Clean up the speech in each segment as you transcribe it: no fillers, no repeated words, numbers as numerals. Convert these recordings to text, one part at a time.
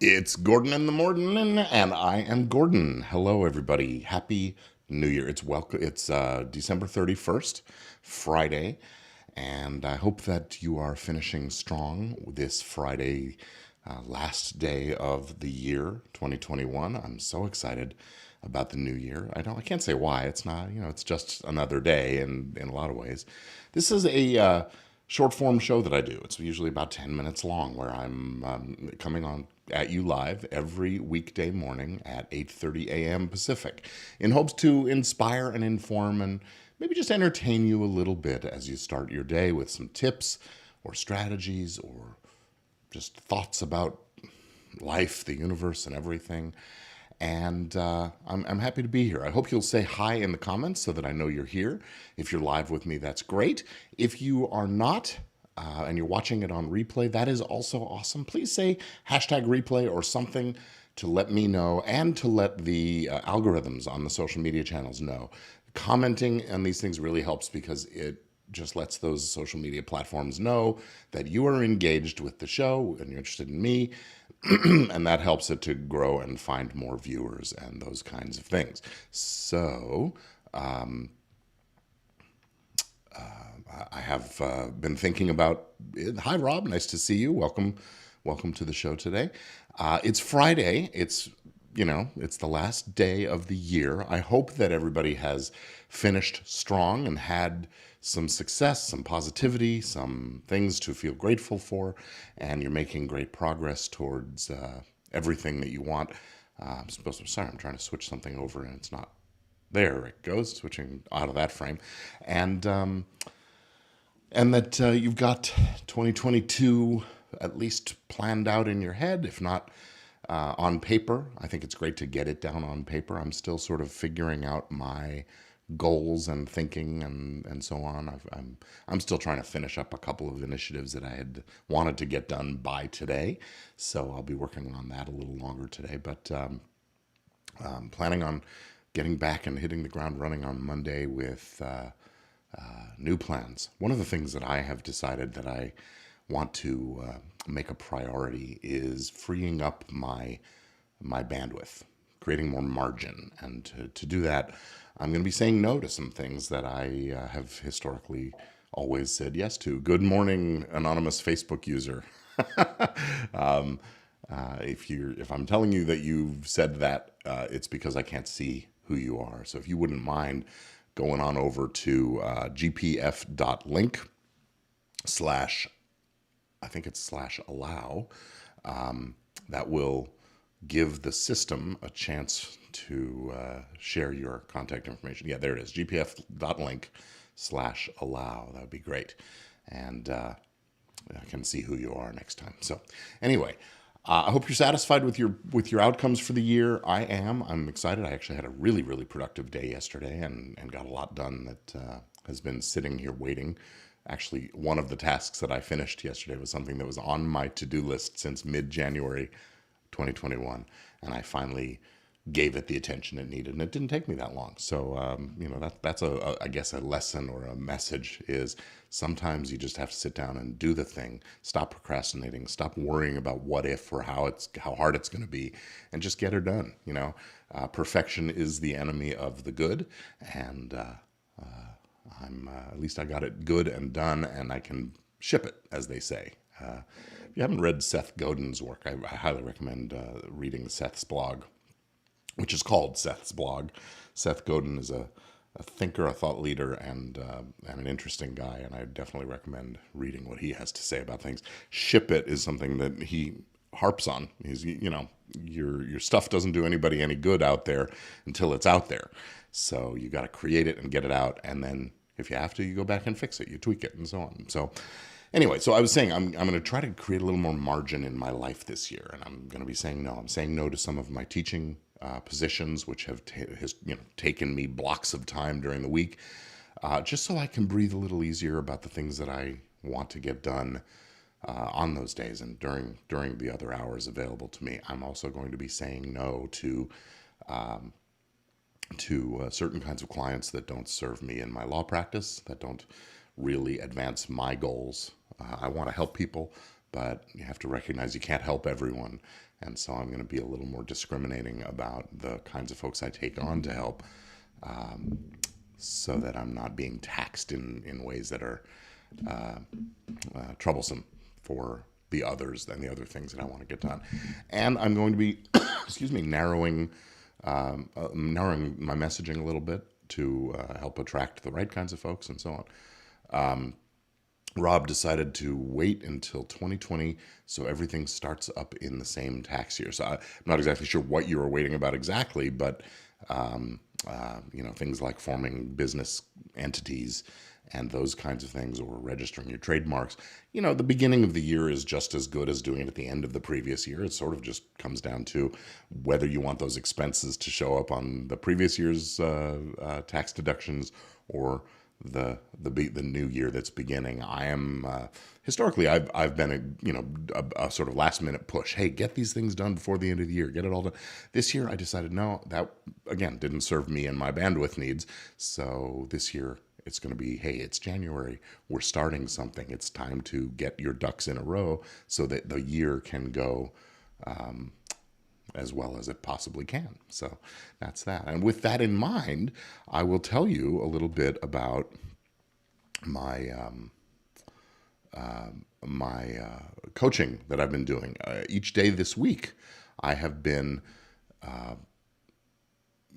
It's Gordon in the Mornin, and I am Gordon. Hello, everybody. Happy New Year. It's December 31st, Friday, and I hope that you are finishing strong this Friday, last day of the year 2021. I'm so excited about the new year. I can't say why. It's not, it's just another day in a lot of ways. This is a short form show that I do. It's usually about 10 minutes long, where I'm coming on at you live every weekday morning at 8:30 a.m. Pacific, in hopes to inspire and inform and maybe just entertain you a little bit as you start your day with some tips or strategies or just thoughts about life, the universe, and everything. And I'm happy to be here. I hope you'll say hi in the comments so that I know you're here. If you're live with me, that's great. If you are not, and you're watching it on replay, that is also awesome. Please say hashtag replay or something to let me know and to let the algorithms on the social media channels know. Commenting on these things really helps because it just lets those social media platforms know that you are engaged with the show and you're interested in me. And that helps it to grow and find more viewers and those kinds of things. So, I have been thinking about. Hi, Rob. Nice to see you. Welcome to the show today. It's Friday. It's the last day of the year. I hope that everybody has finished strong and had some success, some positivity, some things to feel grateful for, and you're making great progress towards everything that you want. Sorry, I'm trying to switch something over and it's not. There it goes, switching out of that frame, and that you've got 2022 at least planned out in your head, if not on paper. I think it's great to get it down on paper. I'm still sort of figuring out my goals and thinking and so on. I'm still trying to finish up a couple of initiatives that I had wanted to get done by today, so I'll be working on that a little longer today. But planning on getting back and hitting the ground running on Monday with new plans. One of the things that I have decided that I want to make a priority is freeing up my bandwidth, creating more margin. And to do that, I'm going to be saying no to some things that I have historically always said yes to. Good morning, anonymous Facebook user. If I'm telling you that you've said that, it's because I can't see who you are. So if you wouldn't mind going on over to gpf.link slash, I think it's slash allow, that will give the system a chance to share your contact information. Yeah, there it is, gpf.link slash allow. That would be great. And I can see who you are next time. So anyway, I hope you're satisfied with your outcomes for the year. I am. I'm excited. I actually had a really, really productive day yesterday and got a lot done that has been sitting here waiting. Actually, one of the tasks that I finished yesterday was something that was on my to-do list since mid-January 2021, and I finally gave it the attention it needed, and it didn't take me that long. So, that's I guess a lesson or a message is sometimes you just have to sit down and do the thing. Stop procrastinating. Stop worrying about what if or how hard it's going to be, and just get her done. Perfection is the enemy of the good, and at least I got it good and done, and I can ship it, as they say. If you haven't read Seth Godin's work, I highly recommend reading Seth's blog, which is called Seth's blog. Seth Godin is a thinker, a thought leader, and an interesting guy, and I definitely recommend reading what he has to say about things. Ship it is something that he harps on. Your stuff doesn't do anybody any good out there until it's out there. So you got to create it and get it out, and then if you have to, you go back and fix it, you tweak it, and so on. So anyway, so I was saying I'm going to try to create a little more margin in my life this year, and I'm going to be saying no. I'm saying no to some of my teaching positions, which have taken me blocks of time during the week, just so I can breathe a little easier about the things that I want to get done on those days and during the other hours available to me. I'm also going to be saying no to certain kinds of clients that don't serve me in my law practice, that don't really advance my goals. I want to help people, but you have to recognize you can't help everyone. And so I'm going to be a little more discriminating about the kinds of folks I take on to help, so that I'm not being taxed in ways that are troublesome for the others and the other things that I want to get done. And I'm going to be, narrowing my messaging a little bit to help attract the right kinds of folks and so on. Rob decided to wait until 2020 so everything starts up in the same tax year. So I'm not exactly sure what you were waiting about exactly, but things like forming business entities and those kinds of things, or registering your trademarks. The beginning of the year is just as good as doing it at the end of the previous year. It sort of just comes down to whether you want those expenses to show up on the previous year's tax deductions or the new year that's beginning. I am historically I've been a sort of last minute push. Hey, get these things done before the end of the year. Get it all done. This year I decided no, that again didn't serve me and my bandwidth needs. So this year it's going to be, hey, it's January. We're starting something. It's time to get your ducks in a row so that the year can go as well as it possibly can. So that's that. And with that in mind, I will tell you a little bit about my coaching that I've been doing. Each day this week, I have been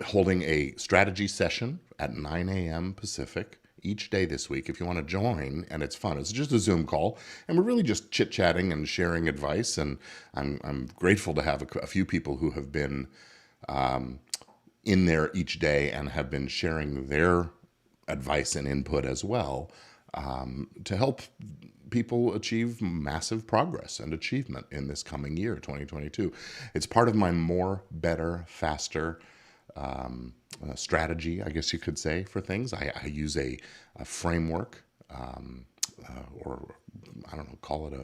holding a strategy session at 9 a.m. Pacific each day this week. If you want to join, and it's fun, it's just a Zoom call, and we're really just chit-chatting and sharing advice. And I'm grateful to have a few people who have been in there each day and have been sharing their advice and input as well, to help people achieve massive progress and achievement in this coming year, 2022. It's part of my more, better, faster strategy, I guess you could say, for things. I use a framework, or I don't know, call it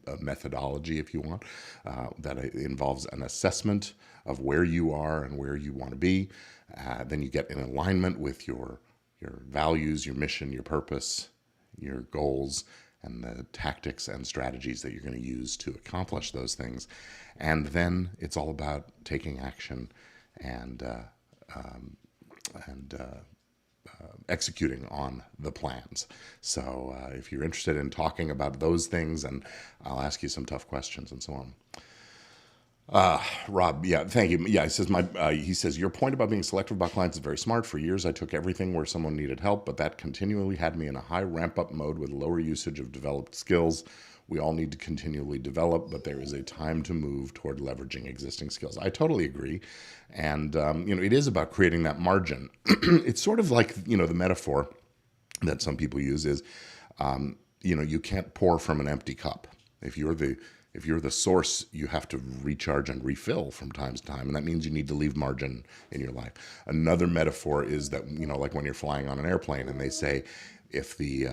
a methodology if you want, that involves an assessment of where you are and where you want to be. Then you get in alignment with your values, your mission, your purpose, your goals, and the tactics and strategies that you're going to use to accomplish those things. And then it's all about taking action and executing on the plans. So if you're interested in talking about those things, and I'll ask you some tough questions and so on. Rob, yeah, thank you. Yeah, he says, your point about being selective about clients is very smart. For years, I took everything where someone needed help, but that continually had me in a high ramp-up mode with lower usage of developed skills. We all need to continually develop, but there is a time to move toward leveraging existing skills. I totally agree. And, it is about creating that margin. It's sort of like, the metaphor that some people use is, you can't pour from an empty cup. If you're the source, you have to recharge and refill from time to time. And that means you need to leave margin in your life. Another metaphor is that, like when you're flying on an airplane and they say, if the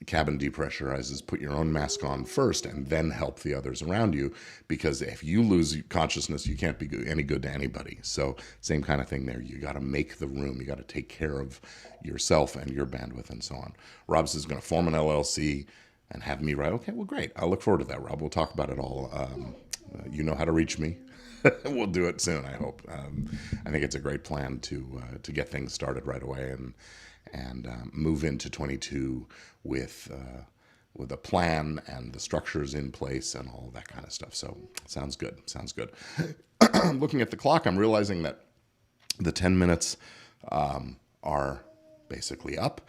cabin depressurizes, put your own mask on first and then help the others around you, because if you lose consciousness, you can't be any good to anybody. So same kind of thing there. You got to make the room. You got to take care of yourself and your bandwidth and so on. Rob is going to form an LLC and have me write. Okay, well, great. I'll look forward to that, Rob. We'll talk about it all. You know how to reach me. We'll do it soon, I hope. I think it's a great plan to get things started right away and move into 22 with a plan and the structures in place and all that kind of stuff. So sounds good. Looking at the clock, I'm realizing that the 10 minutes are basically up.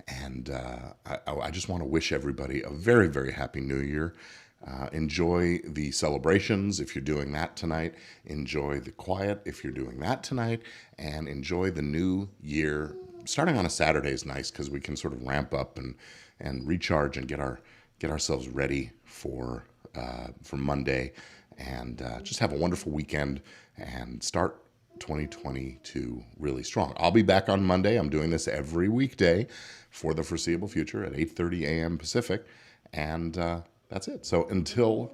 And I just want to wish everybody a very, very happy New Year. Enjoy the celebrations if you're doing that tonight. Enjoy the quiet if you're doing that tonight. And enjoy the new year. Starting on a Saturday is nice because we can sort of ramp up and recharge and get ourselves ready for Monday, and just have a wonderful weekend and start 2022 really strong. I'll be back on Monday. I'm doing this every weekday for the foreseeable future at 8:30 a.m. Pacific, and that's it. So until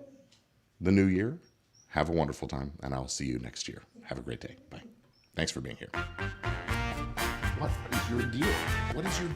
the new year, have a wonderful time, and I'll see you next year. Have a great day. Bye. Thanks for being here. What is your deal? What is your